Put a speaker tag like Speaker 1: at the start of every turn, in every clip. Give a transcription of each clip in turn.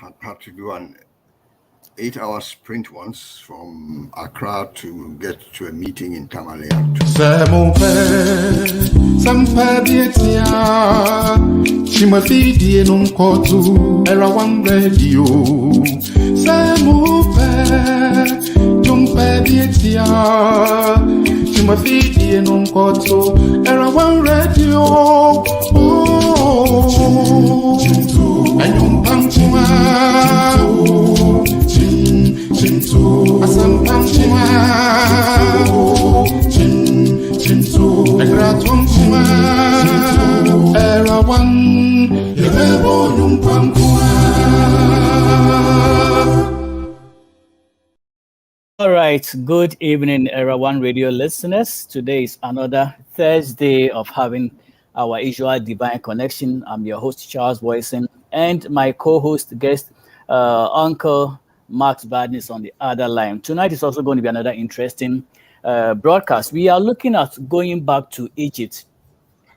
Speaker 1: had to do an 8-hour sprint once from Accra to get to a meeting in Tamale.
Speaker 2: All right, good evening, Era One Radio listeners. Today is another Thursday of having our usual Divine Connection. I'm your host, Charles Boison, and my co-host guest, Uncle Max Badness on the other line. Tonight is also going to be another interesting broadcast. We are looking at going back to Egypt.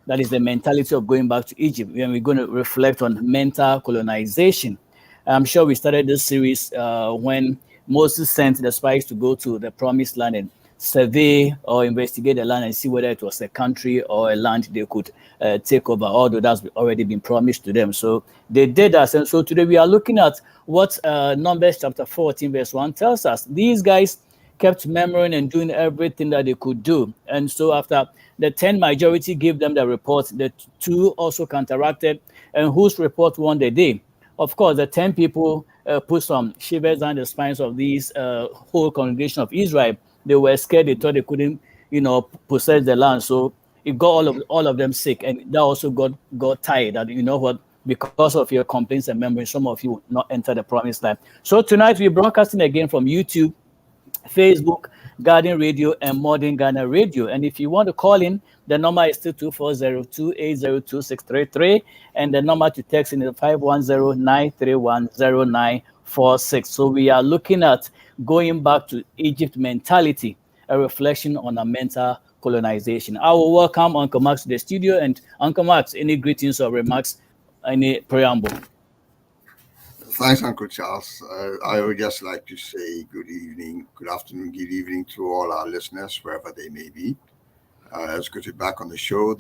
Speaker 2: That is the mentality of going back to Egypt. And we're going to reflect on mental colonization. I'm sure we started this series when Moses sent the spies to go to the promised land and survey or investigate the land and see whether it was a country or a land they could take over, although that's already been promised to them. So they did that. And so today we are looking at what Numbers chapter 14 verse 1 tells us. These guys kept murmuring and doing everything that they could do. And so after the 10 majority gave them the report, the 2 also counteracted, and whose report won the day? Of course, the 10 people put some shivers down the spines of these whole congregation of Israel. They were scared. They thought they couldn't, possess the land. So it got all of them sick, and that also got tired. That what, because of your complaints and memories, some of you will not enter the promised land. So tonight we're broadcasting again from YouTube, Facebook, Guardian Radio, and Modern Ghana Radio. And if you want to call in, the number is still 240-2802-633, and the number to text in is 510-931-0946. So we are looking at going back to Egypt mentality, a reflection on a mental colonization. I will welcome Uncle Max to the studio. And Uncle Max, any greetings or remarks, any preamble?
Speaker 1: Thanks, Uncle Charles. I would just like to say good evening, good afternoon, good evening to all our listeners, wherever they may be. It's good to be back on the show.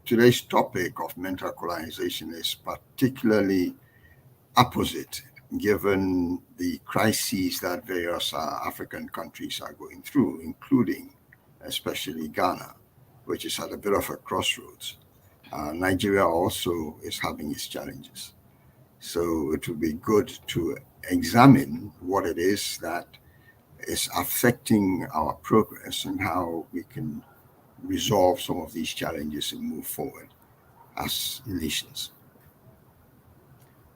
Speaker 1: Today's topic of mental colonization is particularly apposite, given the crises that various African countries are going through, including especially Ghana, which is at a bit of a crossroads. Nigeria also is having its challenges. So it would be good to examine what it is that is affecting our progress and how we can resolve some of these challenges and move forward as nations.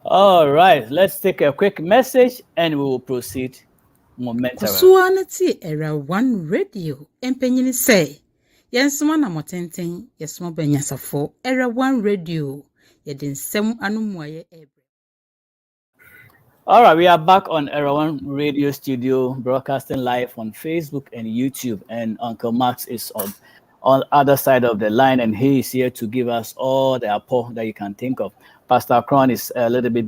Speaker 2: All right, let's take a quick message and we will proceed momentarily.
Speaker 3: Kusuanati Era One Radio. Empenyini say, Yensuma na motenten, yesuma benyasafo, Era One Radio. Yedin sem anumwaye ebre.
Speaker 2: All right, we are back on Era One Radio Studio, broadcasting live on Facebook and YouTube. And Uncle Max is on other side of the line, and he is here to give us all the apport that you can think of. Pastor Kron is a little bit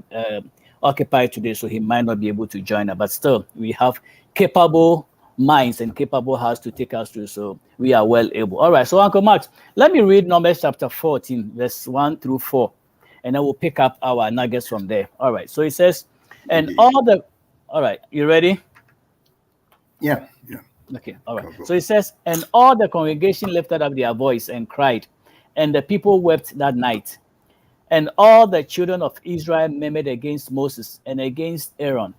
Speaker 2: occupied today, so he might not be able to join us. But still, we have capable minds and capable hearts to take us through, so we are well able. All right, so Uncle Max, let me read Numbers chapter 14, verse 1 through 4, and then we'll pick up our nuggets from there. All right, so it says, all right, you ready?
Speaker 1: Yeah.
Speaker 2: Okay, all right. So it says, and all the congregation lifted up their voice and cried, and the people wept that night. And all the children of Israel murmured against Moses and against Aaron.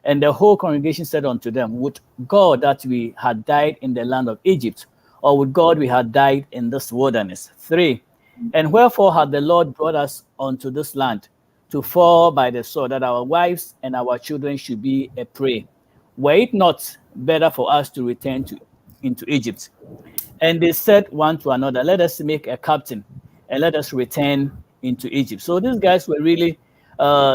Speaker 2: And the whole congregation said unto them, would God that we had died in the land of Egypt, or would God we had died in this wilderness? 3. And wherefore had the Lord brought us unto this land, to fall by the sword, that our wives and our children should be a prey? Were it not better for us to return into Egypt? And they said one to another, let us make a captain, and let us return into Egypt. So these guys were really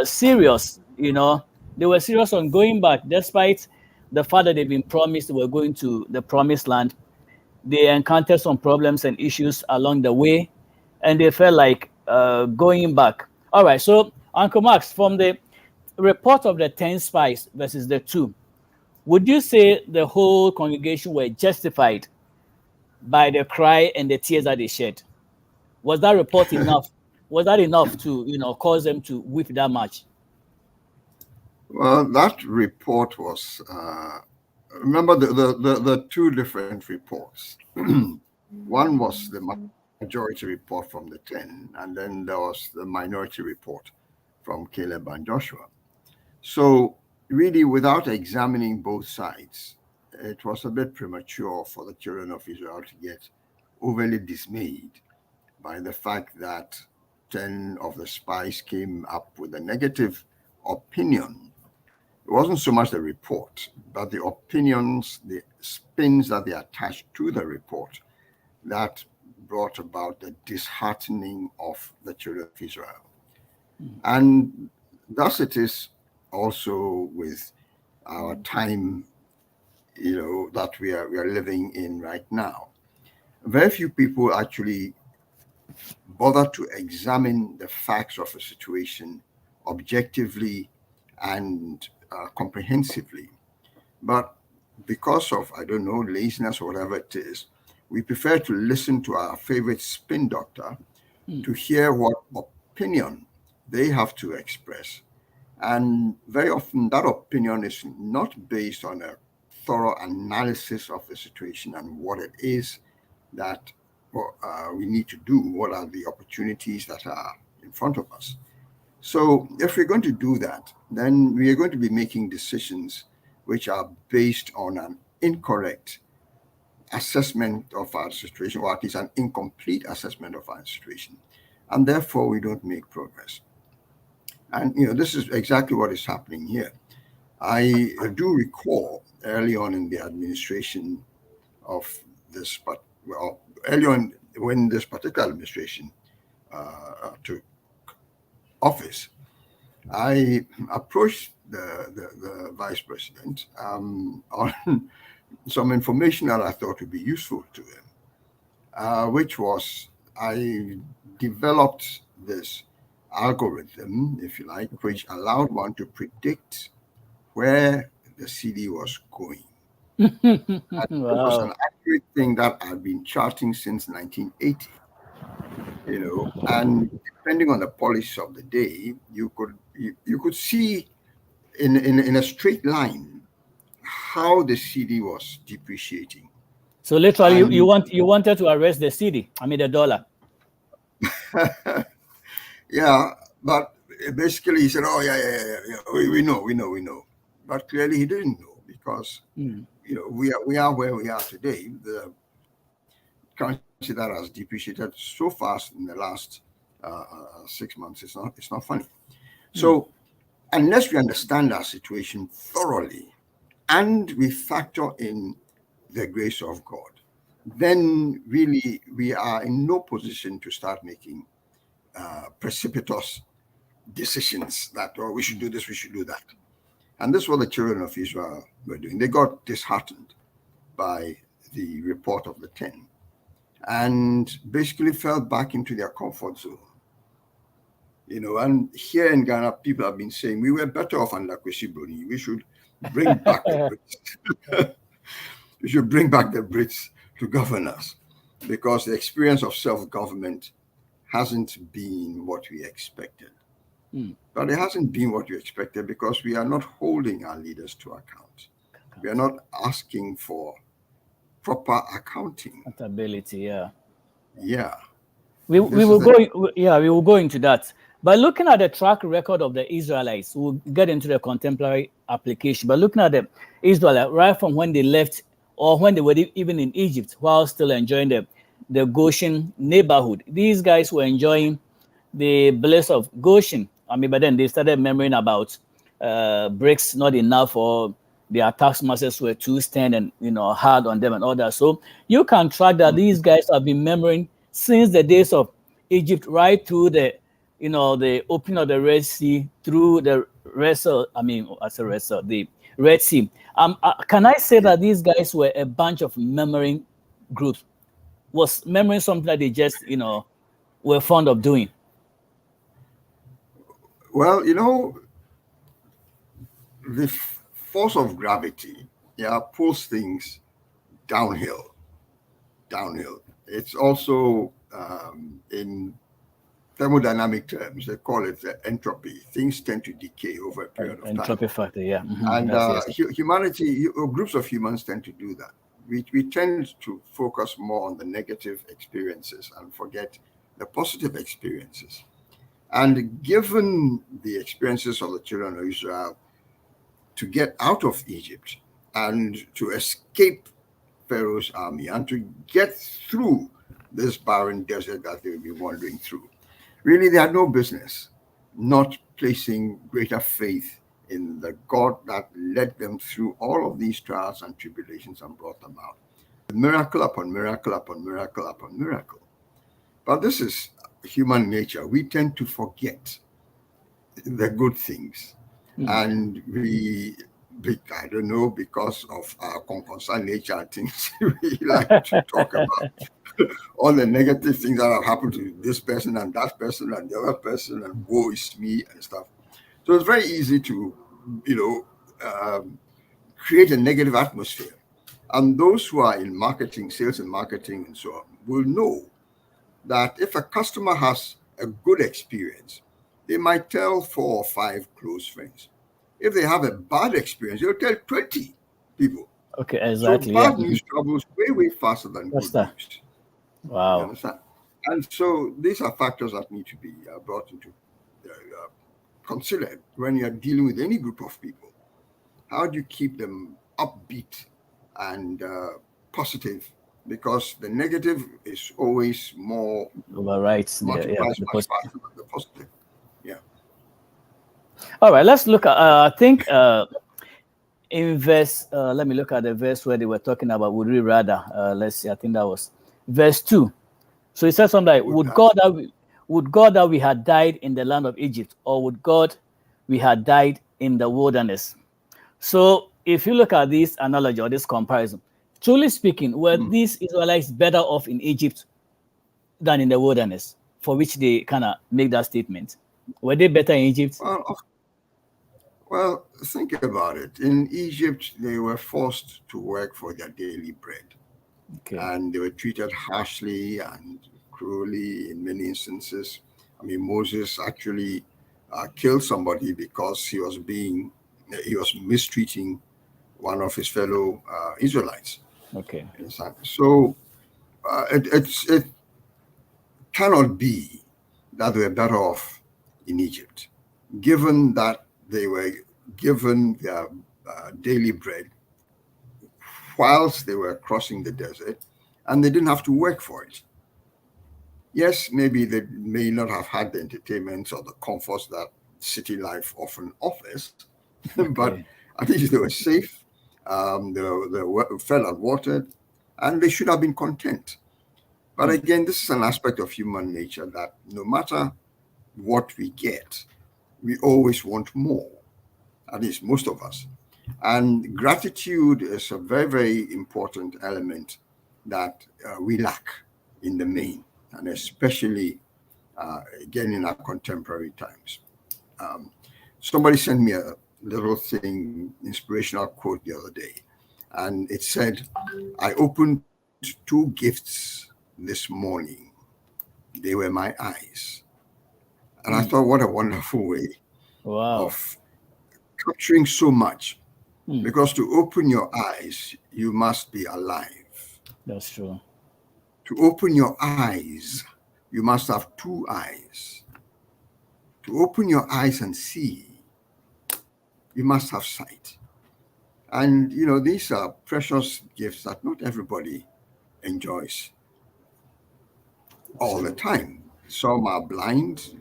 Speaker 2: serious, They were serious on going back, despite the fact that they've been promised they were going to the promised land. They encountered some problems and issues along the way, and they felt like going back. All right, so Uncle Max, from the report of the 10 spies versus the 2, would you say the whole congregation were justified by the cry and the tears that they shed? Was that report enough? Was that enough to, cause them to weep that much?
Speaker 1: Well, that report was, remember the two different reports. One was the majority report from the 10, and then there was the minority report from Caleb and Joshua. So, really, without examining both sides, it was a bit premature for the children of Israel to get overly dismayed by the fact that 10 of the spies came up with a negative opinion. It wasn't so much the report, but the opinions, the spins that they attached to the report that brought about the disheartening of the children of Israel. And thus it is also with our time, that we are living in right now. Very few people actually bother to examine the facts of a situation objectively and comprehensively. But because of, I don't know, laziness or whatever it is, we prefer to listen to our favorite spin doctor to hear what opinion they have to express. And very often that opinion is not based on a thorough analysis of the situation and what it is that we need to do, what are the opportunities that are in front of us. So if we're going to do that, then we are going to be making decisions which are based on an incorrect assessment of our situation, or at least an incomplete assessment of our situation. And therefore, we don't make progress. And, this is exactly what is happening here. I do recall early on in the administration of this, but early on when this particular administration took office, I approached the vice president on some information that I thought would be useful to him, which was I developed this algorithm, if you like, which allowed one to predict where the CD was going. And
Speaker 2: Wow.
Speaker 1: It was an accurate thing that I've been charting since 1980. And depending on the policy of the day, you could see in a straight line how the CD was depreciating.
Speaker 2: So literally, you wanted to arrest the CD. I mean the dollar.
Speaker 1: Yeah, but basically he said, "Oh yeah. We know." But clearly he didn't know because we are where we are today. The currency that has depreciated so fast in the last 6 months, it's not funny. So unless we understand our situation thoroughly and we factor in the grace of God, then really we are in no position to start making precipitous decisions that, we should do this, we should do that. And this is what the children of Israel were doing. They got disheartened by the report of the 10 and basically fell back into their comfort zone. And here in Ghana, people have been saying we were better off under Kwesi Broni. We should bring back the Brits. We should bring back the Brits to govern us because the experience of self-government hasn't been what we expected. But it hasn't been what we expected because we are not holding our leaders to account. We are not asking for proper accounting.
Speaker 2: Accountability, yeah.
Speaker 1: Yeah.
Speaker 2: We will go into that. But looking at the track record of the Israelites, we'll get into the contemporary application. But looking at the Israelites, right from when they left or when they were even in Egypt, while still enjoying the Goshen neighborhood, these guys were enjoying the bliss of Goshen. I mean, but then they started murmuring about bricks not enough, or their taskmasters were too stern and hard on them and all that. So you can track that these guys have been murmuring since the days of Egypt, right through the opening of the Red Sea, through the the Red Sea. Can I say that these guys were a bunch of murmuring groups? Was murmuring something that they just were fond of doing?
Speaker 1: Well, the force of gravity, pulls things downhill. It's also in thermodynamic terms, they call it entropy. Things tend to decay over a period of time.
Speaker 2: Entropy factor, yeah.
Speaker 1: And humanity, groups of humans tend to do that. We tend to focus more on the negative experiences and forget the positive experiences. And given the experiences of the children of Israel to get out of Egypt and to escape Pharaoh's army and to get through this barren desert that they'll be wandering through, really, they had no business not placing greater faith in the God that led them through all of these trials and tribulations and brought them out. Miracle upon miracle upon miracle upon miracle. But this is human nature. We tend to forget the good things. And I don't know, because of our concerned nature and things, we like to talk about all the negative things that have happened to this person and that person and the other person, and woe is me and stuff. So it's very easy to, create a negative atmosphere. And those who are in marketing, sales and marketing and so on, will know that if a customer has a good experience, they might tell 4 or 5 close friends. If they have a bad experience, they'll tell 20 people.
Speaker 2: Okay, exactly.
Speaker 1: So bad news travels way faster than good news.
Speaker 2: Wow.
Speaker 1: You understand? And so these are factors that need to be brought into considered when you're dealing with any group of people. How do you keep them upbeat and positive? Because the negative is always more
Speaker 2: overrides
Speaker 1: the positive. Yeah.
Speaker 2: All right, let's look at, I think in verse, let me look at the verse where they were talking about, would we rather, let's see, I think that was verse 2. So it says something like, would God that we had died in the land of Egypt, or would God we had died in the wilderness? So if you look at this analogy or this comparison, truly speaking, were these Israelites better off in Egypt than in the wilderness, for which they kind of make that statement? Were they better in Egypt?
Speaker 1: Well, think about it. In Egypt, they were forced to work for their daily bread. Okay. And they were treated harshly and cruelly in many instances. I mean, Moses actually killed somebody because he was mistreating one of his fellow Israelites.
Speaker 2: Okay.
Speaker 1: So it cannot be that they were better off in Egypt, given that they were given their daily bread whilst they were crossing the desert, and they didn't have to work for it. Yes, maybe they may not have had the entertainment or the comforts that city life often offers, but at least they were safe, they were fed and watered, and they should have been content. But again, this is an aspect of human nature that no matter what we get, we always want more, at least most of us. And gratitude is a very, very important element that we lack in the main, and especially again in our contemporary times. Somebody sent me a little thing, inspirational quote the other day, and it said, "I opened 2 gifts this morning. They were my eyes." And I thought, what a wonderful way of capturing so much. Because to open your eyes, you must be alive.
Speaker 2: That's true.
Speaker 1: To open your eyes, you must have 2 eyes. To open your eyes and see, you must have sight. And, these are precious gifts that not everybody enjoys all the time. Some are blind,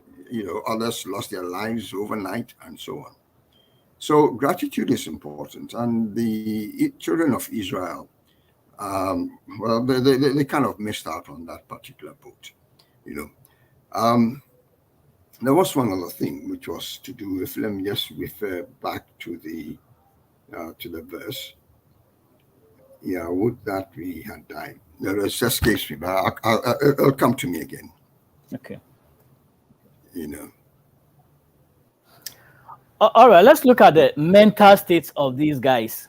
Speaker 1: others lost their lives overnight and so on. So gratitude is important. And the children of Israel, they kind of missed out on that particular boat, There was one other thing, which was to do with, let me just refer back to the verse. Yeah, would that we had died. No, it just escapes me, but it'll come to me again.
Speaker 2: Okay. All right, let's look at the mental states of these guys.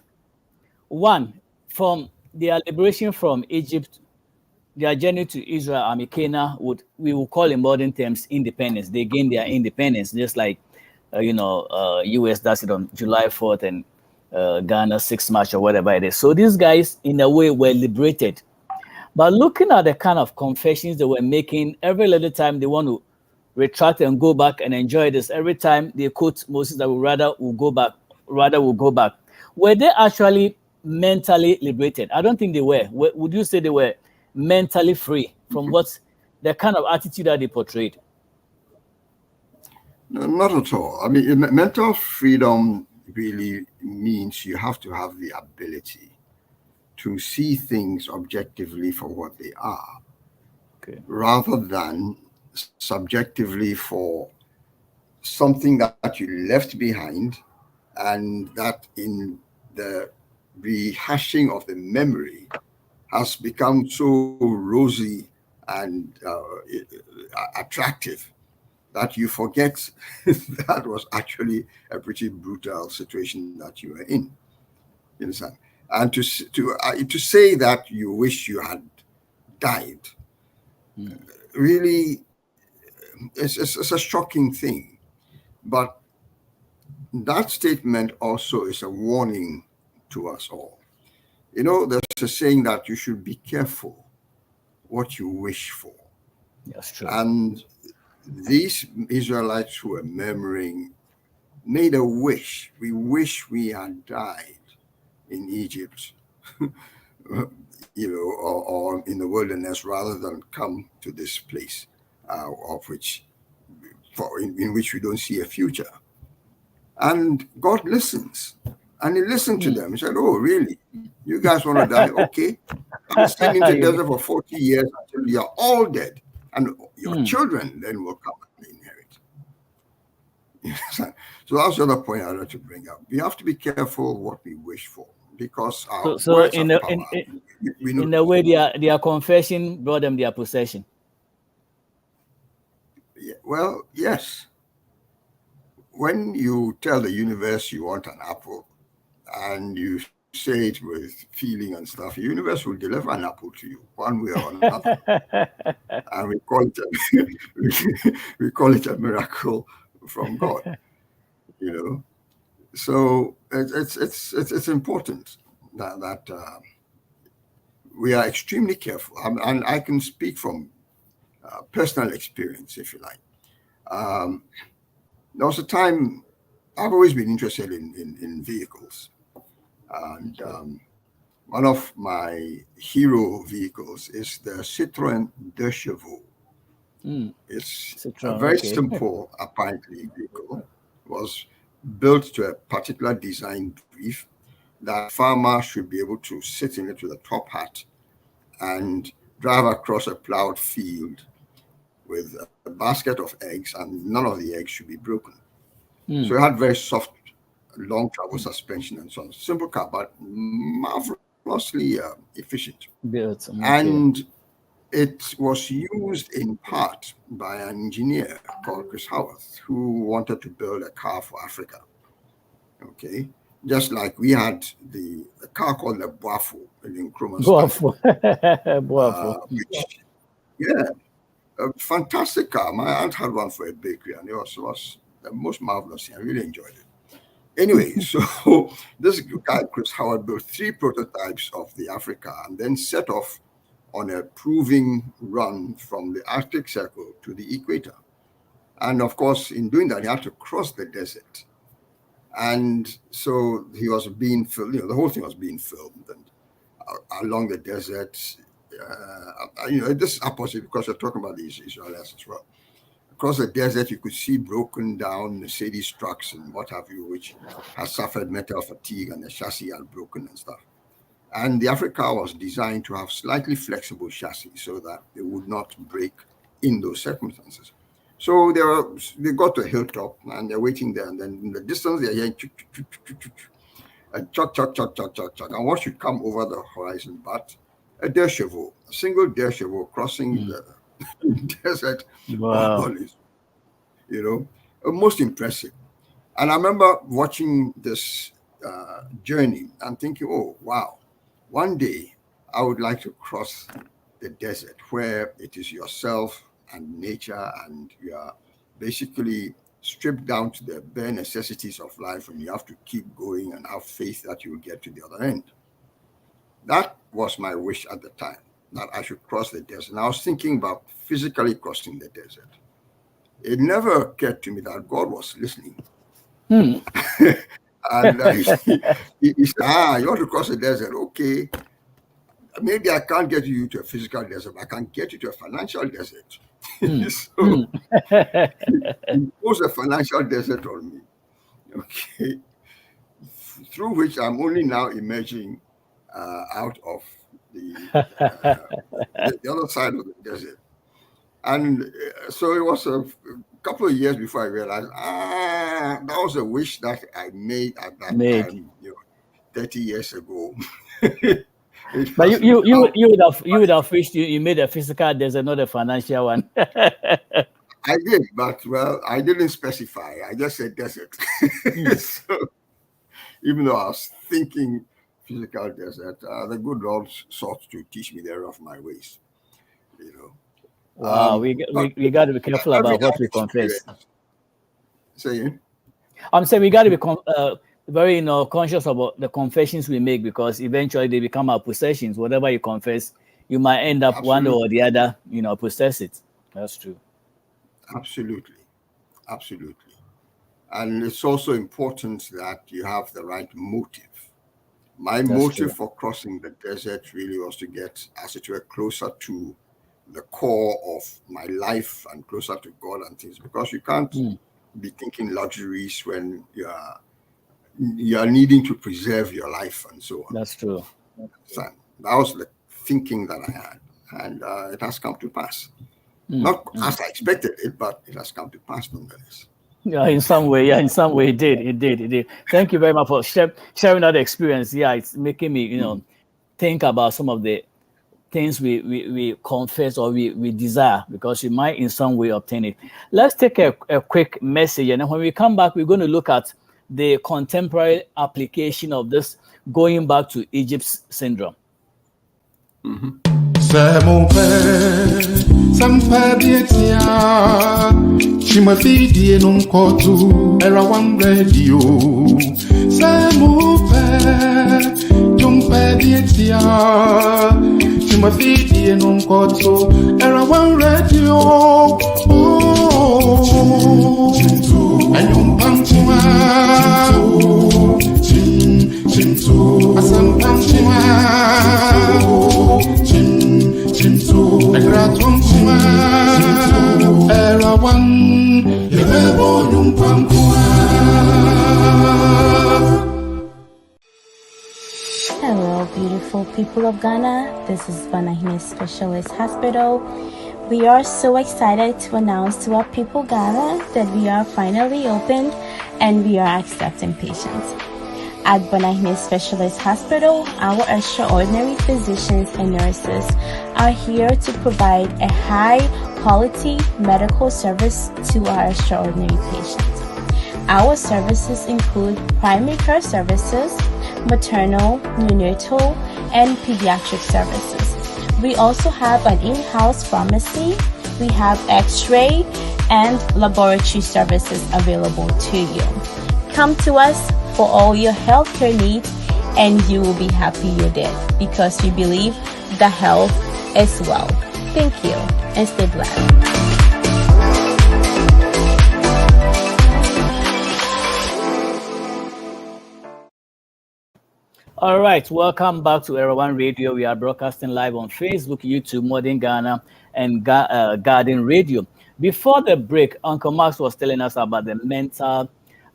Speaker 2: One, from their liberation from Egypt, their journey to Israel, I mean, Canaan, we will call in modern terms independence. They gained their independence, just like, US does it on July 4th and Ghana 6th March or whatever it is. So these guys, in a way, were liberated. But looking at the kind of confessions they were making, every little time they want to retract and go back and enjoy this, every time they quote Moses that will go back. Were they actually mentally liberated? I don't think they were. Would you say they were mentally free from what the kind of attitude that they portrayed?
Speaker 1: No, not at all. I mean, mental freedom really means you have to have the ability to see things objectively for what they are, rather than subjectively for something that you left behind, and that in the rehashing of the memory has become so rosy and attractive that you forget that was actually a pretty brutal situation that you were in. You understand? And to say that you wish you had died, really, it's a shocking thing. But that statement also is a warning to us all. You know, there's a saying that you should be careful what you wish for.
Speaker 2: That's true.
Speaker 1: And these Israelites who were murmuring made a wish. We wish we had died in Egypt, or in the wilderness, rather than come to this place in which we don't see a future. And God listens. And he listened to them. He said, "Oh, really? You guys want to die? Okay. I'm staying in the desert for 40 years until you're all dead. And your children then will come and inherit." So that's the other point I'd like to bring up. We have to be careful what we wish for, because our words have power.
Speaker 2: In a way, their confession brought them their possession.
Speaker 1: Yeah, well, yes. When you tell the universe you want an apple and you say it with feeling and stuff, the universe will deliver an apple to you one way or another. And we call it a miracle from God. So it's important that we are extremely careful. And I can speak from personal experience, if you like. There was a time I've always been interested in vehicles, and one of my hero vehicles is the Citroën Deux Chevaux. It's Citroën, a very simple, apparently, vehicle. It was built to a particular design brief that farmers should be able to sit in it with a top hat and drive across a plowed field with a basket of eggs, and none of the eggs should be broken. So it had very soft, long travel suspension and so on. Simple car, but marvelously efficient. And it was used in part by an engineer called Chris Howarth, who wanted to build a car for Africa. Okay, just like we had a car called the Boafo in Nkrumah.
Speaker 2: Boafo.
Speaker 1: A fantastic car. My aunt had one for a bakery, and it was the most marvelous thing. I really enjoyed it. Anyway, so this guy, Chris Howard, built 3 prototypes of the Africa and then set off on a proving run from the Arctic Circle to the equator. And of course, in doing that, he had to cross the desert. And so he was being filmed, the whole thing was being filmed. And along the desert, this is opposite because we're talking about these Israelis as well. Across the desert, you could see broken down Mercedes trucks and what have you, which has suffered metal fatigue and the chassis had broken and stuff. And the Africa was designed to have slightly flexible chassis so that it would not break in those circumstances. So they got to a hilltop and they're waiting there. And then in the distance, they're hearing and chuck. And what should come over the horizon but a Deux Chevaux, a single Deux Chevaux crossing the desert.
Speaker 2: Wow.
Speaker 1: Most impressive. And I remember watching this journey and thinking, oh, wow, one day I would like to cross the desert where it is yourself and nature, and you are basically stripped down to the bare necessities of life, and you have to keep going and have faith that you will get to the other end. That was my wish at the time, that I should cross the desert. And I was thinking about physically crossing the desert. It never occurred to me that God was listening. And he said, you want to cross the desert? Okay. Maybe I can't get you to a physical desert, but I can get you to a financial desert. So he imposed a financial desert on me. Okay. Through which I'm only now emerging out of the other side of the desert. And so it was a couple of years before I realized, that was a wish that I made at that time, 30 years ago.
Speaker 2: But you would have wished you made a physical desert, not a financial one.
Speaker 1: I did, but well, I didn't specify. I just said desert. So even though I was thinking physical desert, the good Lord sought to teach me the error of my ways.
Speaker 2: Wow, we got to be careful about what we confess.
Speaker 1: Say,
Speaker 2: I'm saying we got to be very conscious about the confessions we make, because eventually they become our possessions. Whatever you confess, you might end up one or the other, possess it. That's true.
Speaker 1: Absolutely. And it's also important that you have the right motive. My motive for crossing the desert really was to get, as it were, closer to the core of my life and closer to God and things, because you can't be thinking luxuries when you are needing to preserve your life and so on.
Speaker 2: That's true.
Speaker 1: So that was the thinking that I had, and it has come to pass. Not as I expected it, but it has come to pass nonetheless.
Speaker 2: Yeah, in some way it did. Thank you very much for sharing that experience. Yeah, it's making me think about some of the things we confess or we desire, because we might in some way obtain it. Let's take a quick message, and then when we come back, we're going to look at the contemporary application of this going back to Egypt's syndrome.
Speaker 4: Chimafidi nunkotu era one radio. Samupe jumpe dietia. Chimafidi nunkotu era one radio. Oh, ayum pantuma. Chimtu asam pantuma. Chimtu agratumuma. Era one.
Speaker 5: Hello, beautiful people of Ghana. This is Banahine Specialist Hospital. We are so excited to announce to our people Ghana that we are finally open and we are accepting patients. At Banahine Specialist Hospital, our extraordinary physicians and nurses are here to provide a high-quality medical service to our extraordinary patients. Our services include primary care services, maternal, neonatal, and pediatric services. We also have an in-house pharmacy. We have x-ray and laboratory services available to you. Come to us for all your healthcare needs, and you will be happy you did, because we believe the health is wealth. Thank you, and stay blessed.
Speaker 2: All right, welcome back to Era One Radio. We are broadcasting live on Facebook, YouTube, Modern Ghana, and Garden Radio. Before the break, Uncle Max was telling us about the mental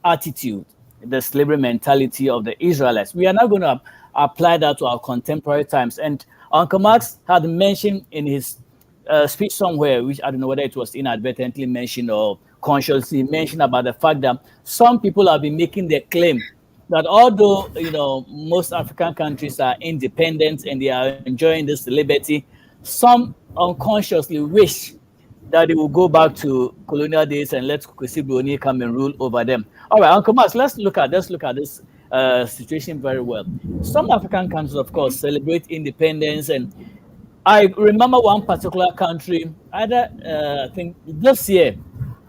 Speaker 2: attitude, the slavery mentality of the Israelites. We are now going to apply that to our contemporary times. And Uncle Max had mentioned in his speech somewhere, which I don't know whether it was inadvertently mentioned or consciously mentioned, about the fact that some people have been making the claim that although most African countries are independent and they are enjoying this liberty, some unconsciously wish that they will go back to colonial days and let Kwesi Broni come and rule over them. All right, Uncle Mas, let's look at this situation very well. Some African countries, of course, celebrate independence, and I remember one particular country, either I think this year,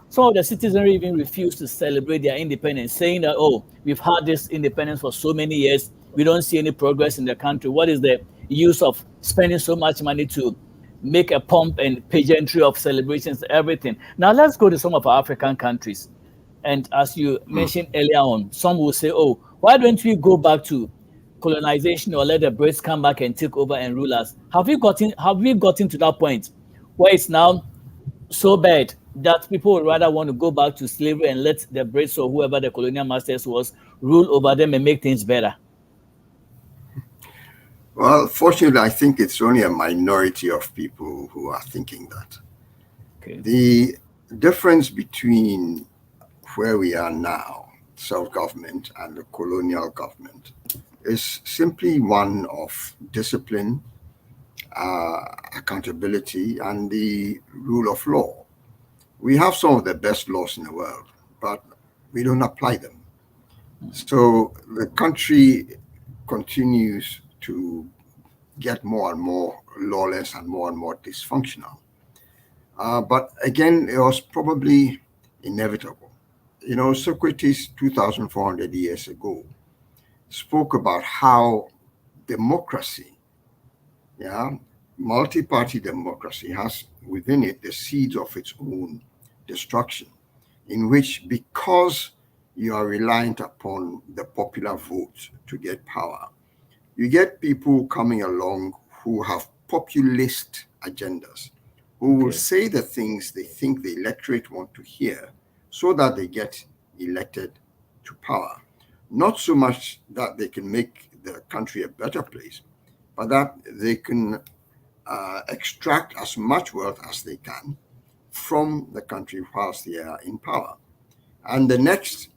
Speaker 2: some of the citizens even refused to celebrate their independence, saying that, oh, we've had this independence for so many years, we don't see any progress in the country. What is the use of spending so much money to make a pomp and pageantry of celebrations, everything? Now let's go to some of our African countries. And as you mentioned earlier on, some will say, oh, why don't we go back to colonization or let the Brits come back and take over and rule us? Have we gotten to that point where it's now so bad that people would rather want to go back to slavery and let the Brits or whoever the colonial masters was rule over them and make things better?
Speaker 1: Well, fortunately, I think it's only a minority of people who are thinking that.
Speaker 2: Okay.
Speaker 1: The difference between where we are now, self-government, and the colonial government is simply one of discipline, accountability, and the rule of law. We have some of the best laws in the world, but we don't apply them. So the country continues to get more and more lawless and more dysfunctional. But again, it was probably inevitable. You know, Socrates, 2,400 years ago, spoke about how democracy, multi-party democracy, has within it the seeds of its own destruction, in which, because you are reliant upon the popular vote to get power, you get people coming along who have populist agendas, who will say the things they think the electorate want to hear so that they get elected to power. Not so much that they can make the country a better place, but that they can extract as much wealth as they can from the country whilst they are in power. And the next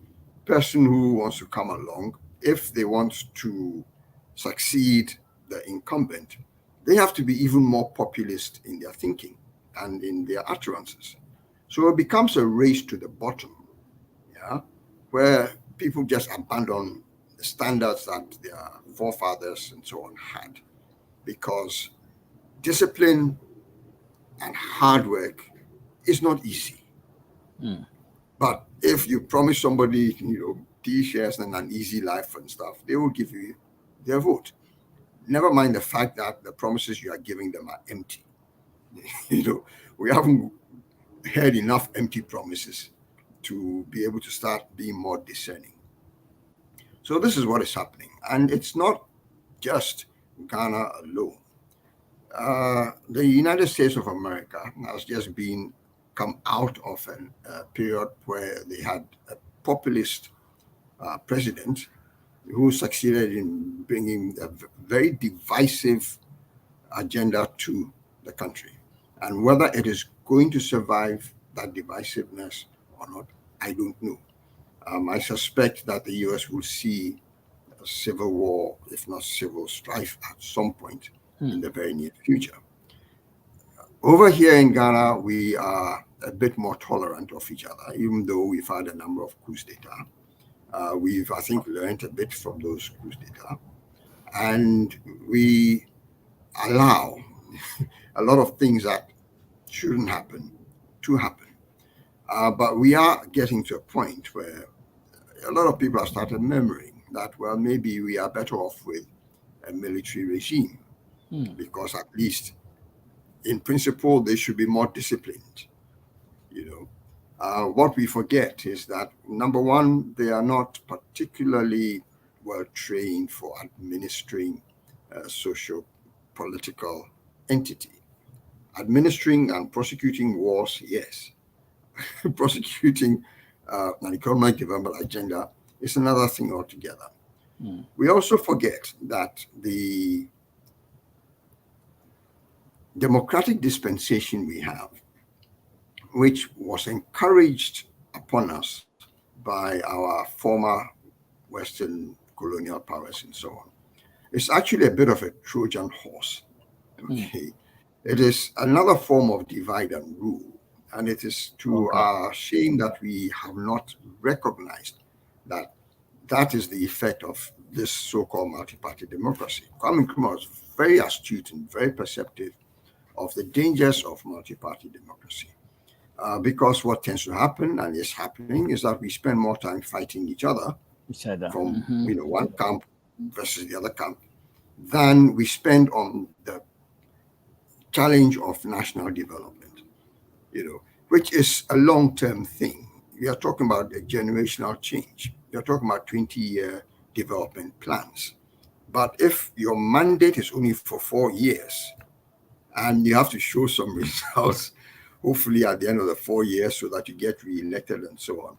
Speaker 1: person who wants to come along, if they want to succeed the incumbent, they have to be even more populist in their thinking and in their utterances. So it becomes a race to the bottom, where people just abandon the standards that their forefathers and so on had, because discipline and hard work is not easy. But if you promise somebody, T-shares and an easy life and stuff, they will give you their vote. Never mind the fact that the promises you are giving them are empty. We haven't heard enough empty promises to be able to start being more discerning. So this is what is happening. And it's not just Ghana alone. The United States of America has just come out of a period where they had a populist president who succeeded in bringing a very divisive agenda to the country. And whether it is going to survive that divisiveness or not, I don't know. I suspect that the US will see a civil war, if not civil strife, at some point in the very near future. Over here in Ghana, we are a bit more tolerant of each other, even though we've had a number of coups d'etat. We've, I think, learned a bit from those coups d'etat. And we allow a lot of things that shouldn't happen to happen. But we are getting to a point where a lot of people have started murmuring that, well, maybe we are better off with a military regime, because at least in principle, they should be more disciplined. What we forget is that, number one, they are not particularly well trained for administering a socio-political entity. Administering and prosecuting wars, yes. Prosecuting an economic development agenda is another thing altogether. We also forget that the democratic dispensation we have, which was encouraged upon us by our former Western colonial powers and so on, is actually a bit of a Trojan horse. Okay? It is another form of divide and rule And it is to our shame that we have not recognized that that is the effect of this so-called multi-party democracy. Kwame Nkrumah was very astute and very perceptive of the dangers of multi-party democracy. Because what tends to happen, and is happening, is that we spend more time fighting each other from one camp versus the other camp than we spend on the challenge of national development, which is a long-term thing. We are talking about a generational change. We are talking about 20-year development plans. But if your mandate is only for 4 years and you have to show some results, hopefully at the end of the 4 years so that you get re-elected and so on,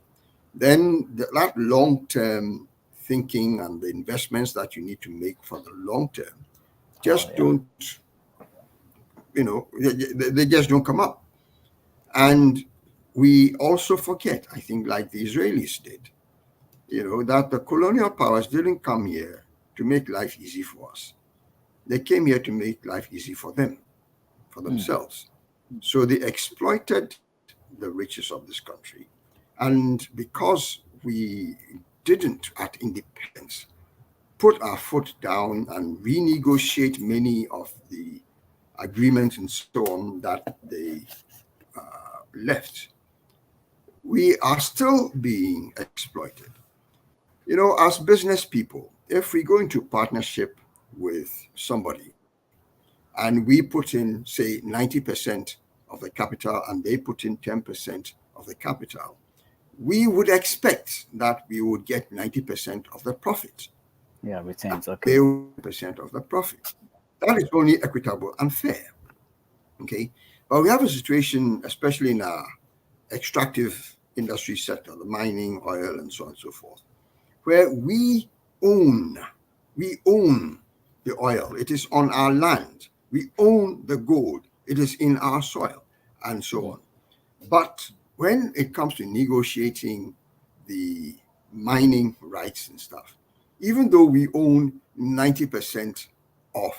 Speaker 1: then that long-term thinking and the investments that you need to make for the long term just don't, they just don't come up. And we also forget, I think, like the Israelis did, that the colonial powers didn't come here to make life easy for us. They came here to make life easy for them, for themselves. So they exploited the riches of this country. And because we didn't, at independence, put our foot down and renegotiate many of the agreements and so on that they left, we are still being exploited. As business people, if we go into partnership with somebody and we put in, say, 90% of the capital and they put in 10% of the capital, we would expect that we would get 90% of the profit.
Speaker 2: Yeah, returns, okay.
Speaker 1: 90% of the profit. That is only equitable and fair. Okay. But we have a situation, especially in our extractive industry sector, the mining, oil, and so on and so forth, where we own the oil. It is on our land. We own the gold. It is in our soil, and so on. But when it comes to negotiating the mining rights and stuff, even though we own 90% of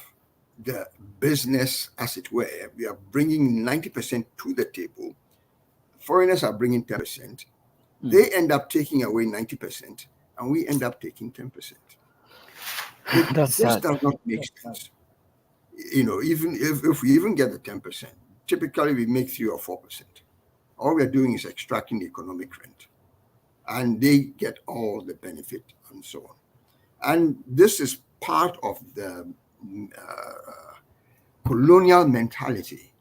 Speaker 1: the business, as it were, we are bringing 90% to the table. Foreigners are bringing 10%. They end up taking away 90%, and we end up taking 10%. This does not make sense. Even if we even get the 10%, typically we make 3 or 4%. All we're doing is extracting the economic rent, and they get all the benefit and so on. And this is part of the colonial mentality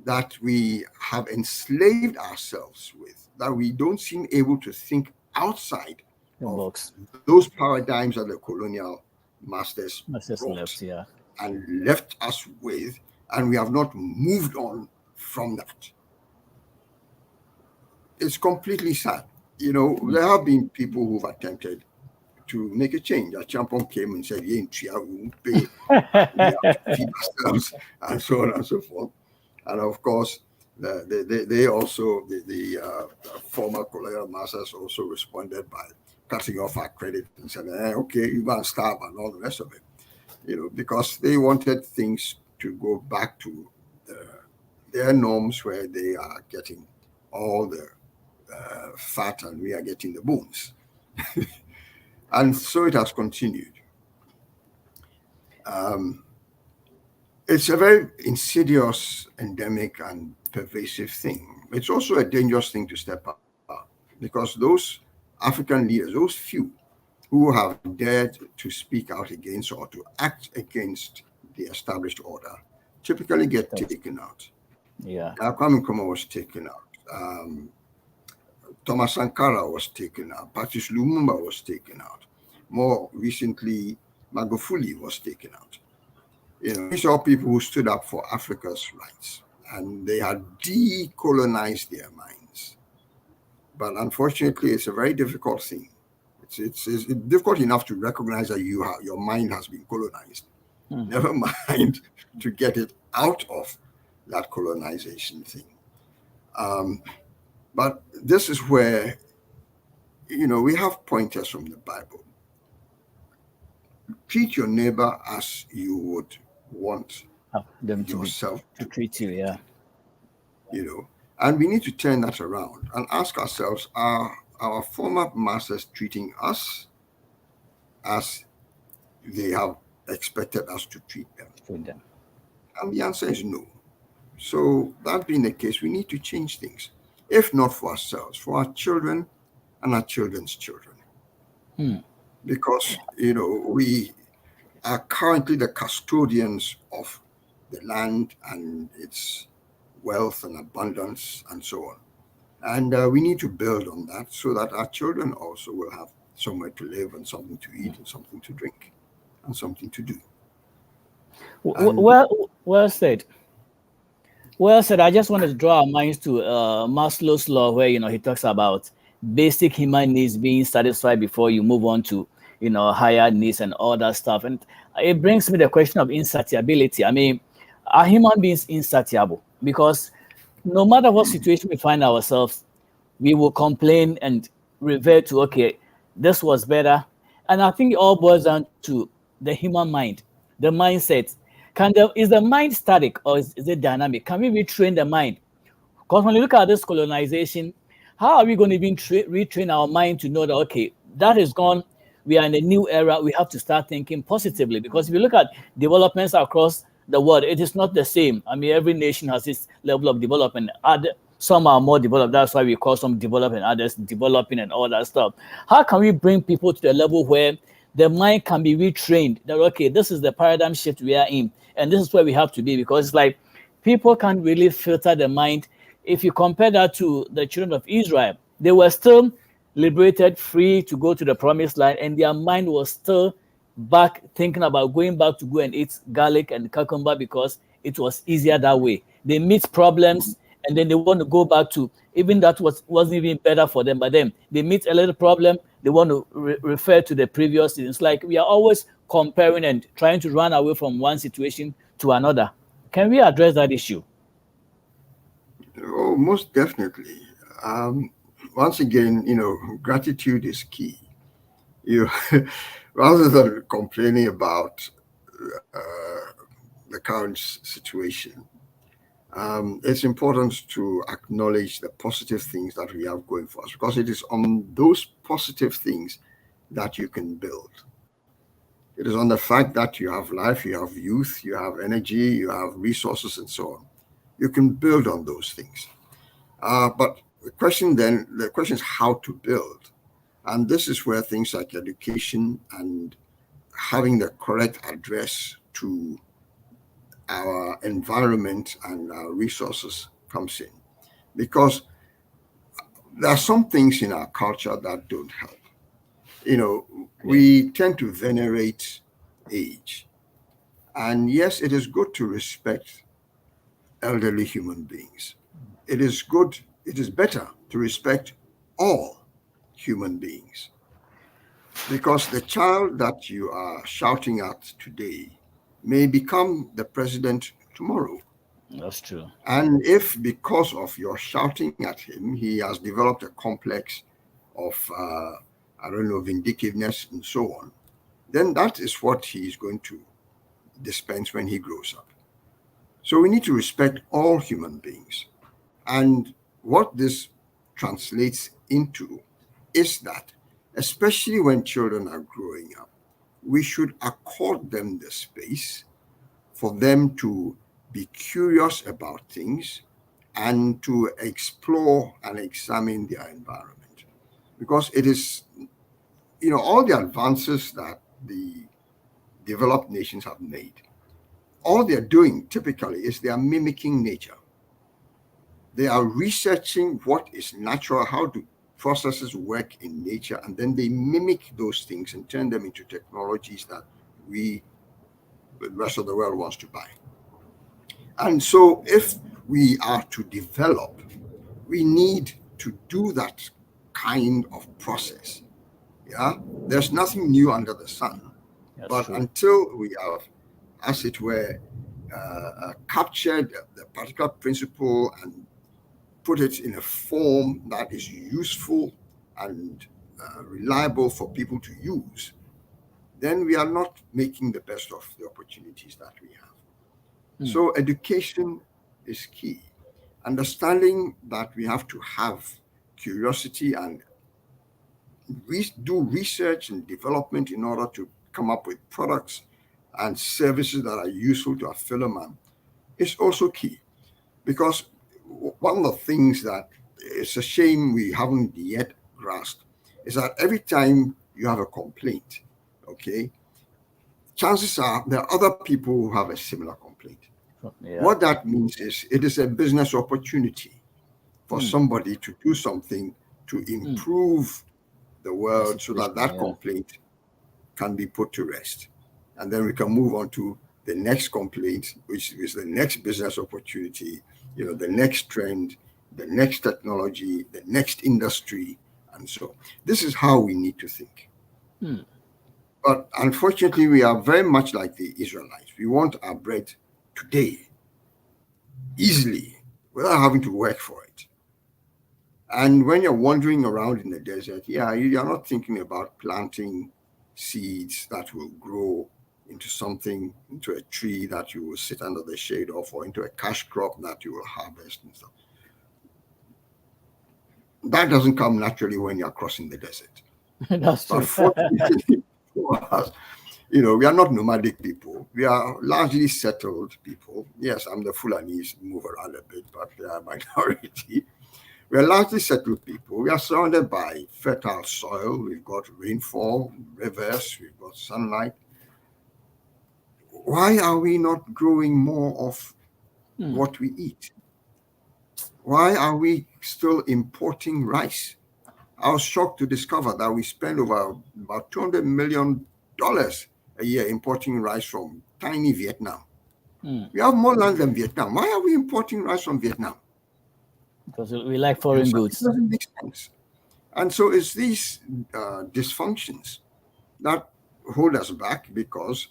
Speaker 1: that we have enslaved ourselves with, that we don't seem able to think outside
Speaker 2: the box.
Speaker 1: Those paradigms that the colonial masters
Speaker 2: left,
Speaker 1: and left us with, and we have not moved on from that. It's completely sad. There have been people who've attempted to make a change. A champion came and said, we won't pay, we have to feed ourselves, and so on and so forth. And of course, they also, the former colonial masters also responded by cutting off our credit and said, okay, you go and starve and all the rest of it. Because they wanted things to go back to their norms where they are getting all the fat and we are getting the bones. And so it has continued. It's a very insidious, endemic, and pervasive thing. It's also a dangerous thing to step up because those African leaders, those few who have dared to speak out against or to act against the established order, typically get taken out.
Speaker 2: Yeah.
Speaker 1: Kwame Nkrumah was taken out. Thomas Sankara was taken out. Patrice Lumumba was taken out. More recently, Magufuli was taken out. These are people who stood up for Africa's rights, and they had decolonized their minds. But unfortunately, it's a very difficult thing. It's difficult enough to recognize that your mind has been colonized. Never mind to get it out of that colonization thing. But this is where, we have pointers from the Bible. Treat your neighbor as you would want
Speaker 2: them
Speaker 1: yourself
Speaker 2: to treat you, yeah.
Speaker 1: And we need to turn that around and ask ourselves, are our former masters treating us as they have expected us to treat them? And the answer is no. So that being the case, we need to change things, if not for ourselves, for our children and our children's children. Because, we are currently the custodians of the land and its wealth and abundance and so on. And we need to build on that so that our children also will have somewhere to live and something to eat and something to drink and something to do.
Speaker 2: Well said. Well said. I just wanted to draw our minds to Maslow's law, where he talks about basic human needs being satisfied before you move on to higher needs and all that stuff. And it brings me the question of insatiability. I mean, are human beings insatiable? Because no matter what situation we find ourselves, we will complain and revert to, okay, this was better. And I think it all boils down to the human mind, the mindset. Is the mind static or is it dynamic? Can we retrain the mind? Because when you look at this colonization, how are we going to even retrain our mind to know that, okay, that is gone, we are in a new era, we have to start thinking positively? Because if you look at developments across the world, it is not the same. I mean, every nation has its level of development. Some are more developed. That's why we call some developed and others developing and all that stuff. How can we bring people to the level where the mind can be retrained that, okay, this is the paradigm shift we are in, and this is where we have to be? Because it's like people can't really filter the mind. If you compare that to the children of Israel, they were still liberated, free to go to the promised land, and their mind was still back thinking about going back to go and eat garlic and cucumber because it was easier that way. They meet problems and then they want to go back to, even that wasn't even better for them, but then they meet a little problem, they want to refer to the previous. It's like we are always comparing and trying to run away from one situation to another. Can we address that issue?
Speaker 1: Oh, most definitely. Once again, gratitude is key. Rather than complaining about the current situation, it's important to acknowledge the positive things that we have going for us, because it is on those positive things that you can build. It is on the fact that you have life, you have youth, you have energy, you have resources, and so on. You can build on those things. But the question is how to build. And this is where things like education and having the correct address to our environment and our resources comes in. Because there are some things in our culture that don't help. We tend to venerate age. And yes, it is good to respect elderly human beings. It is better to respect all human beings. Because the child that you are shouting at today may become the president tomorrow.
Speaker 2: That's true.
Speaker 1: And if because of your shouting at him, he has developed a complex of, vindictiveness and so on, then that is what he is going to dispense when he grows up. So we need to respect all human beings. And what this translates into is that, especially when children are growing up, we should accord them the space for them to be curious about things and to explore and examine their environment. Because it is, all the advances that the developed nations have made, all they're doing typically is they are mimicking nature. They are researching what is natural, how do processes work in nature, and then they mimic those things and turn them into technologies that the rest of the world wants to buy. And so if we are to develop, we need to do that kind of process. Yeah, there's nothing new under the sun.
Speaker 2: That's
Speaker 1: but
Speaker 2: true.
Speaker 1: Until we have, as it were, captured the particular principle and put it in a form that is useful and reliable for people to use, then we are not making the best of the opportunities that we have. So education is key. understanding that we have to have curiosity and do research and development in order to come up with products and services that are useful to our fellow man is also key. Because one of the things that it's a shame we haven't yet grasped is that every time you have a complaint, okay, chances are there are other people who have a similar complaint.
Speaker 2: Yeah.
Speaker 1: What that means is it is a business opportunity for somebody to do something to improve the world so that that complaint can be put to rest. And then we can move on to the next complaint, which is the next business opportunity, the next trend, the next technology, the next industry, and so this is how we need to think. But unfortunately, we are very much like the Israelites. We want our bread today, easily, without having to work for it. And when you're wandering around in the desert, you're not thinking about planting seeds that will grow into something, into a tree that you will sit under the shade of, or into a cash crop that you will harvest and stuff. That doesn't come naturally when you're crossing the desert.
Speaker 2: That's true.
Speaker 1: But fortunately for us, we are not nomadic people. We are largely settled people. Yes, I'm the Fulanis, move around a bit, but they are a minority. We are largely settled people. We are surrounded by fertile soil. We've got rainfall, rivers, we've got sunlight. Why are we not growing more of what we eat? Why are we still importing rice? I was shocked to discover that we spend about $200 million a year importing rice from tiny Vietnam. We have more land than Vietnam. Why are we importing rice from Vietnam?
Speaker 2: Because we like foreign goods.
Speaker 1: It doesn't make sense. And so it's these dysfunctions that hold us back, because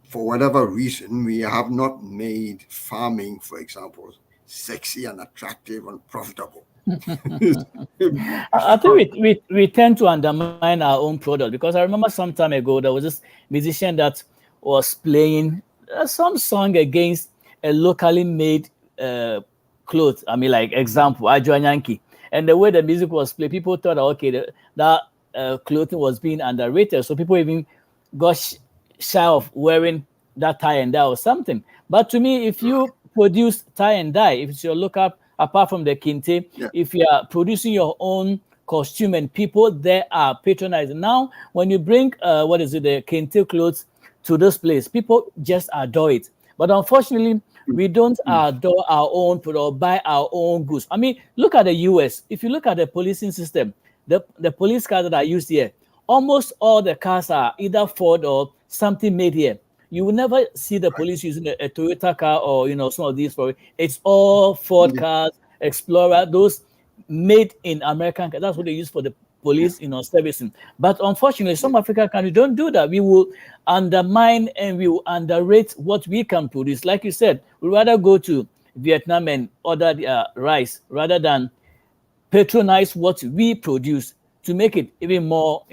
Speaker 1: for whatever reason, we have not made farming, for example, sexy and attractive and profitable.
Speaker 2: I think we tend to undermine our own product, because I remember some time ago there was this musician that was playing some song against a locally made clothes. I mean, like example, Ajo Yankee, and the way the music was played, people thought, okay, that clothing was being underrated, so people even got shy of wearing that tie and dye or something. But to me, if you produce tie and dye, if it's your local, apart from the kente, if you are producing your own costume and people there are patronizing. Now, when you bring the kente clothes to this place, people just adore it. But unfortunately, we don't adore our own or buy our own goods. I mean, look at the US. If you look at the policing system, the police cars that are used here, almost all the cars are either Ford or something made here. You will never see the police using a Toyota car or some of these. It's all Ford cars, Explorer, those made in American cars. That's what they use for the police, servicing. But unfortunately, some African countries don't do that. We will undermine and we will underrate what we can produce. Like you said, we'd rather go to Vietnam and order rice rather than patronize what we produce to make it even more,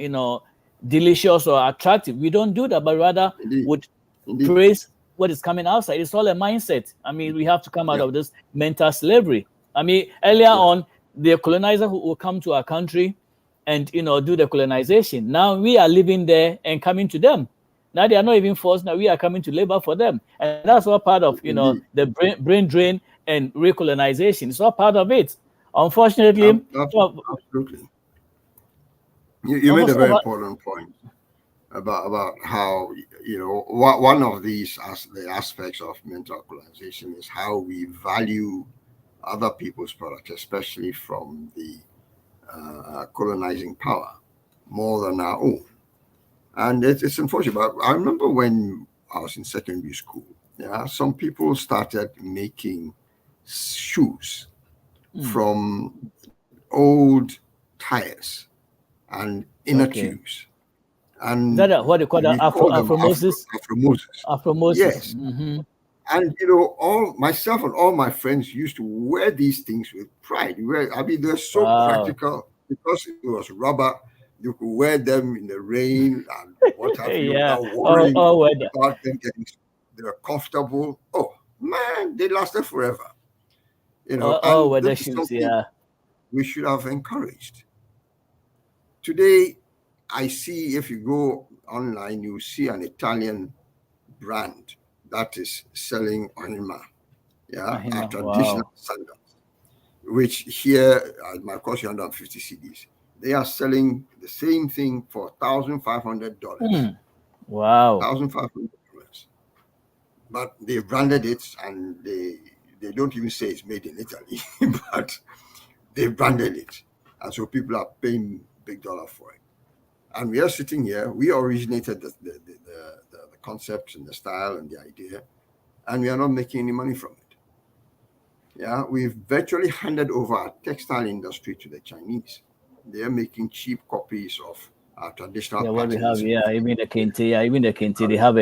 Speaker 2: delicious or attractive. We don't do that, but rather would praise what is coming outside. It's all a mindset. I mean, we have to come out of this mental slavery. I mean, earlier on, the colonizer who will come to our country and do the colonization. Now we are living there and coming to them. Now they are not even forced. Now we are coming to labor for them, and that's all part of the brain drain and recolonization. It's all part of it. Unfortunately,
Speaker 1: absolutely. You made a very important point about how one of these the aspects of mental colonization is how we value other people's products, especially from the colonizing power, more than our own. And it's unfortunate. But I remember when I was in secondary school, some people started making shoes from old tires and inner tubes. And
Speaker 2: that what they call the Afromosis?
Speaker 1: Afromosis. Yes. Mm-hmm. And myself and all my friends used to wear these things with pride. They're so practical because it was rubber. You could wear them in the rain and what have you. Without worrying about them getting. They were comfortable. Oh man, they lasted forever. And
Speaker 2: weather
Speaker 1: this is
Speaker 2: shoes,
Speaker 1: something
Speaker 2: yeah.
Speaker 1: we should have encouraged. Today, I see if you go online, you see an Italian brand that is selling anima, our traditional
Speaker 2: Wow.
Speaker 1: sandals, which here might cost you 150 CDs. They are selling the same thing for $1,500.
Speaker 2: Wow.
Speaker 1: $1,500. But they branded it, and they don't even say it's made in Italy, but they branded it. And so people are paying big dollar for it. And we are sitting here, we originated the concept and the style and the idea, and we are not making any money from it. Yeah, we've virtually handed over our textile industry to the Chinese. They are making cheap copies of our traditional
Speaker 2: Yeah, what we have,
Speaker 1: patterns.
Speaker 2: even the kente, they have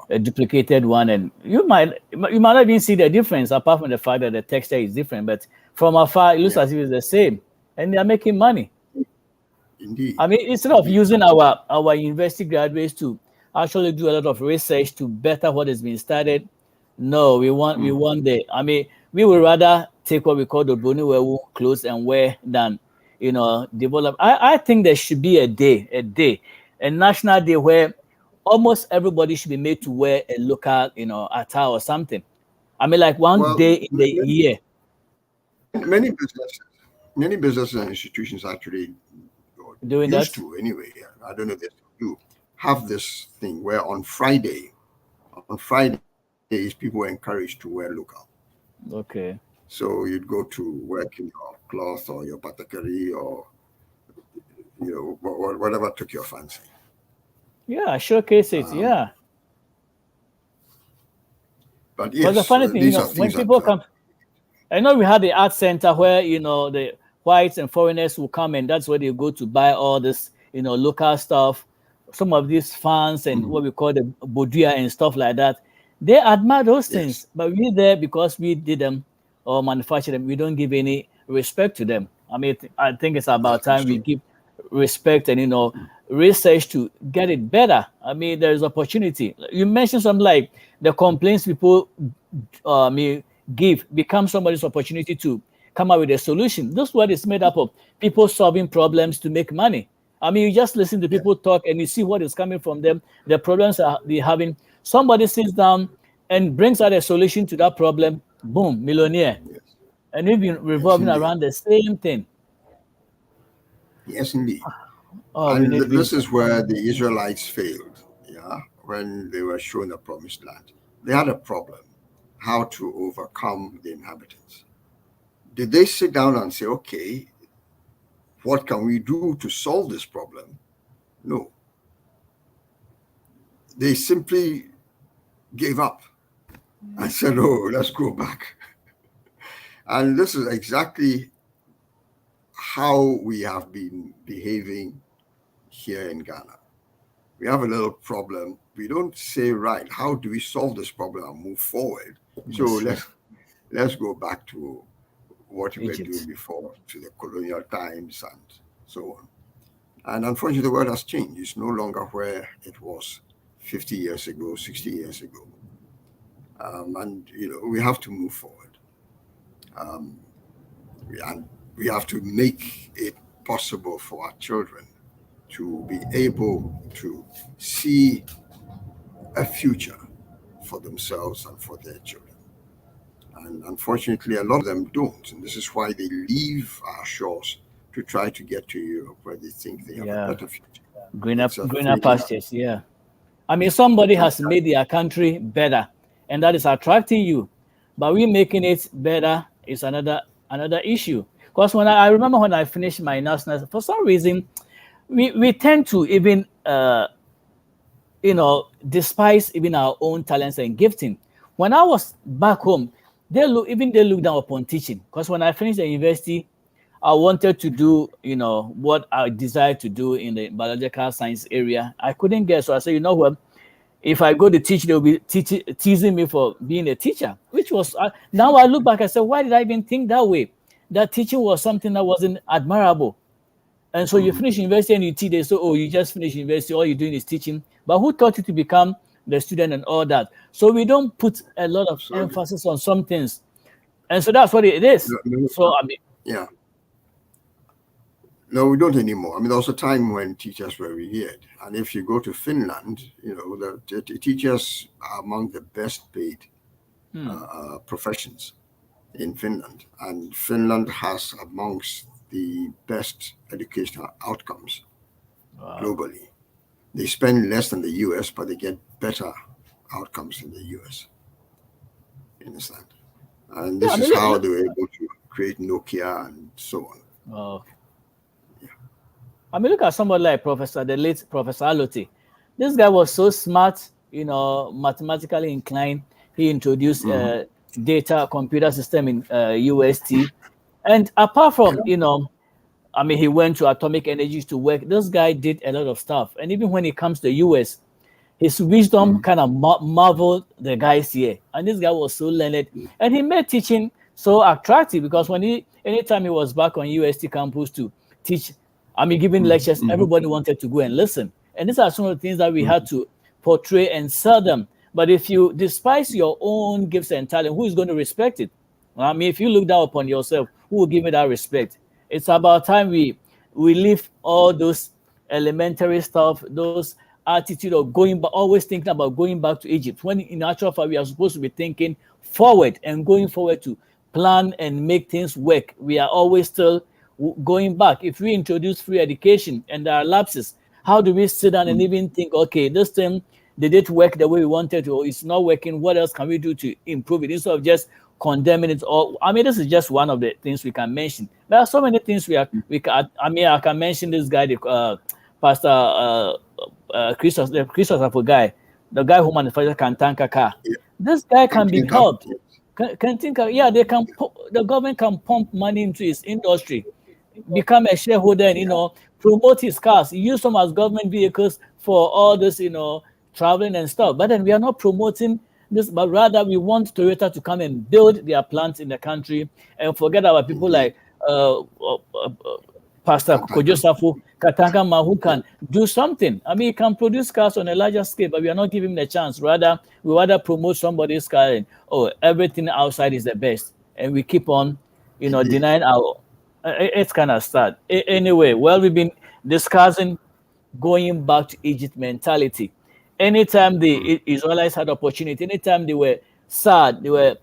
Speaker 2: a duplicated one, and you might not even see the difference apart from the fact that the texture is different, but from afar it looks as if it's the same, and they are making money.
Speaker 1: Indeed.
Speaker 2: I mean, instead of using our university graduates to actually do a lot of research to better what has been started, no, we want we would rather take what we call the Boniwewu clothes and wear than develop. I think there should be a national day where almost everybody should be made to wear a local, attire or something. I mean, like one day in the year.
Speaker 1: Many businesses and institutions actually
Speaker 2: doing
Speaker 1: used
Speaker 2: that
Speaker 1: to anyway. I don't know if they do have this thing where on Fridays people were encouraged to wear local.
Speaker 2: Okay.
Speaker 1: So you'd go to work in your cloth or your patakari or whatever took your fancy.
Speaker 2: Yeah, showcase it. Yeah.
Speaker 1: But yes,
Speaker 2: the funny thing, when people come, I know we had the art center where the whites and foreigners will come, and that's where they go to buy all this local stuff. Some of these fans and what we call the boudoir and stuff like that, they admire those things, but we there because we did them or manufacture them. We don't give any respect to them. I mean, I think it's about time we give respect and research to get it better. I mean, there is opportunity. You mentioned something like the complaints people give become somebody's opportunity to come up with a solution. This what is made up of: people solving problems to make money. I mean, you just listen to people talk and you see what is coming from them, the problems they're having. Somebody sits down and brings out a solution to that problem. Boom, millionaire. And we've been revolving around the same thing.
Speaker 1: Yes, indeed. And this is where the Israelites failed, when they were shown the promised land. They had a problem, how to overcome the inhabitants. Did they sit down and say, okay, what can we do to solve this problem? No. They simply gave up and said, oh, let's go back. And this is exactly how we have been behaving here in Ghana. We have a little problem. We don't say, right, how do we solve this problem and move forward? So let's go back to what we were doing before, to the colonial times and so on. And unfortunately, the world has changed. It's no longer where it was 50 years ago, 60 years ago. And we have to move forward. And we have to make it possible for our children to be able to see a future for themselves and for their children. And unfortunately, a lot of them don't. And this is why they leave our shores to try to get to Europe, where they think they have a better future.
Speaker 2: Greener pastures, I mean, somebody has made their country better, and that is attracting you. But we making it better is another issue. Because when I remember when I finished my national, for some reason, we tend to even despise even our own talents and gifting. When I was back home, they look down upon teaching. Because when I finished the university, I wanted to do what I desired to do in the biological science area. I couldn't get, so I said, what? If I go to teach, they'll be teasing me for being a teacher, which was, now I look back, I said, why did I even think that way? That teaching was something that wasn't admirable. And so you finish university and you teach, they say, oh, you just finished university, all you're doing is teaching. But who taught you to become the student and all that? So we don't put a lot of emphasis on some things. And so that's what it is.
Speaker 1: No,
Speaker 2: So I mean,
Speaker 1: yeah. No, we don't anymore. I mean, there was a time when teachers were revered. And if you go to Finland, the teachers are among the best paid professions in Finland. And Finland has amongst the best educational outcomes globally. They spend less than the US, but they get better outcomes in the US. You understand? And this is how they were able to create Nokia and so on.
Speaker 2: Oh. I mean, look at somebody like the late Professor Alote. This guy was so smart, mathematically inclined. He introduced data computer system in UST. And apart from, I mean, he went to atomic energy to work. This guy did a lot of stuff. And even when he comes to the US, his wisdom kind of marveled the guys here. And this guy was so learned. And he made teaching so attractive because anytime he was back on UST campus to teach, I mean, giving lectures, everybody wanted to go and listen. And these are some of the things that we had to portray and sell them. But if you despise your own gifts and talent, who is going to respect it? I mean, if you look down upon yourself, who will give you that respect? It's about time we leave all those elementary stuff, those attitude of always thinking about going back to Egypt, when in actual fact we are supposed to be thinking forward and going forward to plan and make things work. We are always still going back. If we introduce free education and there are lapses, how do we sit down and even think, okay, this thing did it work the way we wanted to, or it's not working? What else can we do to improve it instead of just condemning it? Or I mean, this is just one of the things we can mention. There are so many things I can mention this guy, Pastor Christopher guy, the guy who manufactures Kantanka car. Yeah. This guy can be helped. The government can pump money into his industry, become a shareholder, and promote his cars, use them as government vehicles for all this, traveling and stuff. But then we are not promoting this, but rather we want Toyota to come and build their plants in the country and forget about people like Pastor Kojosafu Katanga, who can do something. I mean, he can produce cars on a larger scale, but we are not giving him a chance. We rather promote somebody's car and everything outside is the best, and we keep on, denying our. It's kind of sad. Anyway, well, we've been discussing going back to Egypt mentality. Anytime the Israelites had opportunity, anytime they were sad, they were,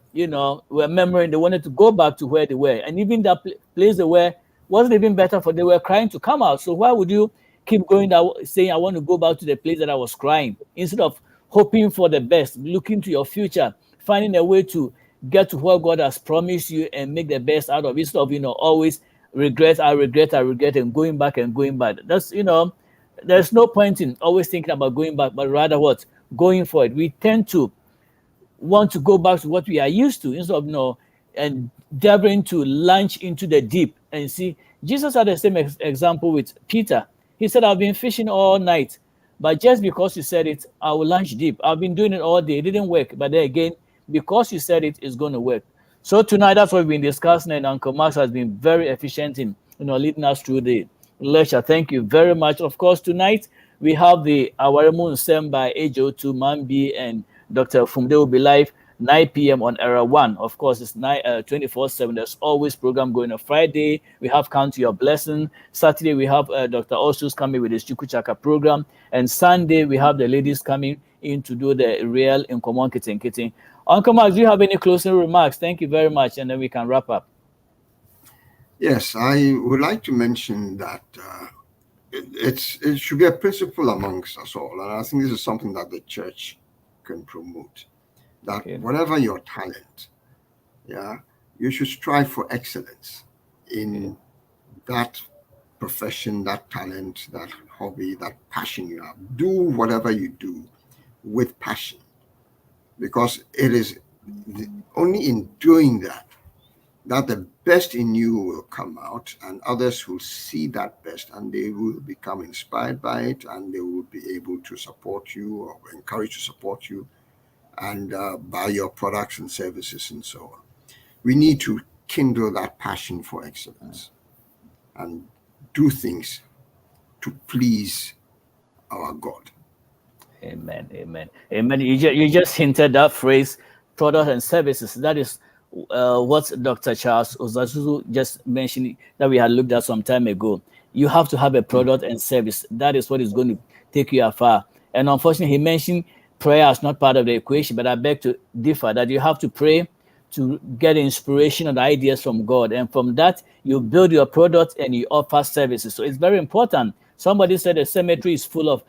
Speaker 2: remembering, they wanted to go back to where they were, and even that place they were wasn't even better for. They were crying to come out. So why would you keep going saying I want to go back to the place that I was crying, instead of hoping for the best, looking to your future, finding a way to get to what God has promised you and make the best out of it, instead of always regret, and going back. That's there's no point in always thinking about going back, but rather what? Going forward. We tend to want to go back to what we are used to, instead of endeavoring to launch into the deep. And see, Jesus had the same example with Peter. He said, I've been fishing all night, but just because you said it, I will launch deep. I've been doing it all day. It didn't work. But then again, because you said it, it's going to work. So tonight, that's what we've been discussing, and Uncle Max has been very efficient in leading us through the lecture. Thank you very much. Of course, tonight we have the Awaremu Nsem by AJ02 Mambi and Dr. Fumde will be live 9 p.m. on Era 1. Of course, it's 24/7. There's always program going on. Friday, we have Count Your Blessing. Saturday, we have Dr. Osus coming with his Chukuchaka program. And Sunday, we have the ladies coming in to do the real in common kitting. Uncle Max, do you have any closing remarks? Thank you very much. And then we can wrap up.
Speaker 1: Yes, I would like to mention that it should be a principle amongst us all. And I think this is something that the church can promote. That whatever your talent, you should strive for excellence in that profession, that talent, that hobby, that passion you have. Do whatever you do with passion, because it is only in doing that the best in you will come out, and others will see that best, and they will become inspired by it, and they will be able to support you or encourage to support you and buy your products and services and so on. We need to kindle that passion for excellence and do things to please our God.
Speaker 2: Amen. You just hinted that phrase, products and services. That is what Dr. Charles Ozazuzu just mentioned that we had looked at some time ago. You have to have a product and service. That is what is going to take you afar. And unfortunately, he mentioned prayer is not part of the equation, but I beg to differ that you have to pray to get inspiration and ideas from God. And from that, you build your product and you offer services. So it's very important. Somebody said a cemetery is full of,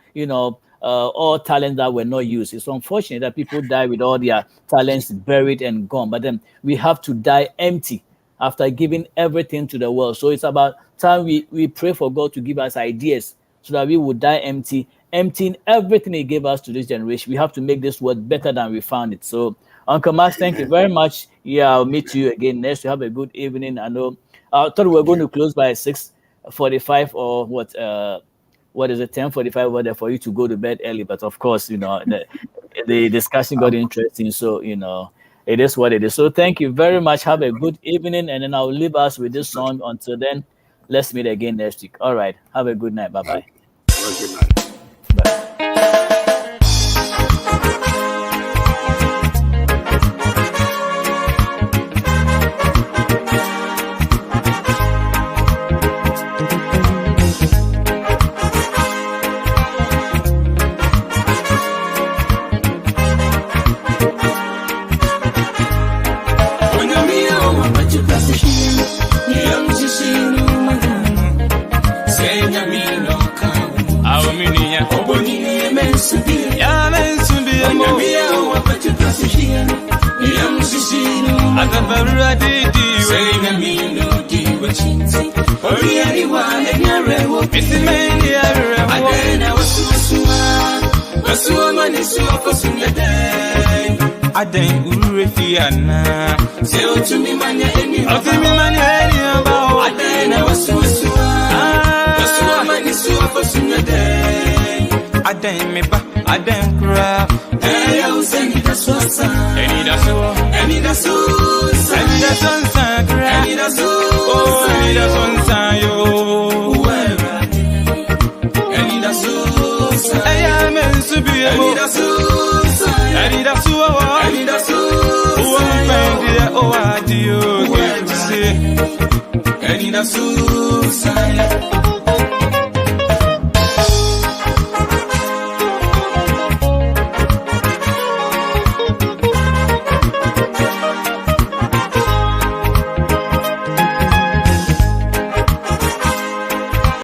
Speaker 2: all talents that were not used. It's unfortunate that people die with all their talents buried and gone. But then we have to die empty after giving everything to the world. So it's about time we pray for God to give us ideas so that we would die empty, emptying everything he gave us to this generation. We have to make this world better than we found it. So Uncle Max, thank you very much. Yeah, I'll meet you again next. You have a good evening. I know I thought we were going to close by 6:45 or what is it, 10:45 whether for you to go to bed early, but of course, the discussion got interesting. So, it is what it is. So thank you very much. Have a good evening, and then I'll leave us with this song. Until then, let's meet again next week. All right. Have a good night. Bye-bye.
Speaker 1: Have a good night.
Speaker 2: Bye.
Speaker 6: Aden urefiana Seo to me manya eni about Aden wasua mani suwa fosunyade Aden meba Aden kra Eya useni da suasa Eni da susa Eni da sonsa kra Eni da susa Oh eni da sonsa yo Uwera Eni da susa Eya mensubi Eni da susa Eni da suwa Oh, I need a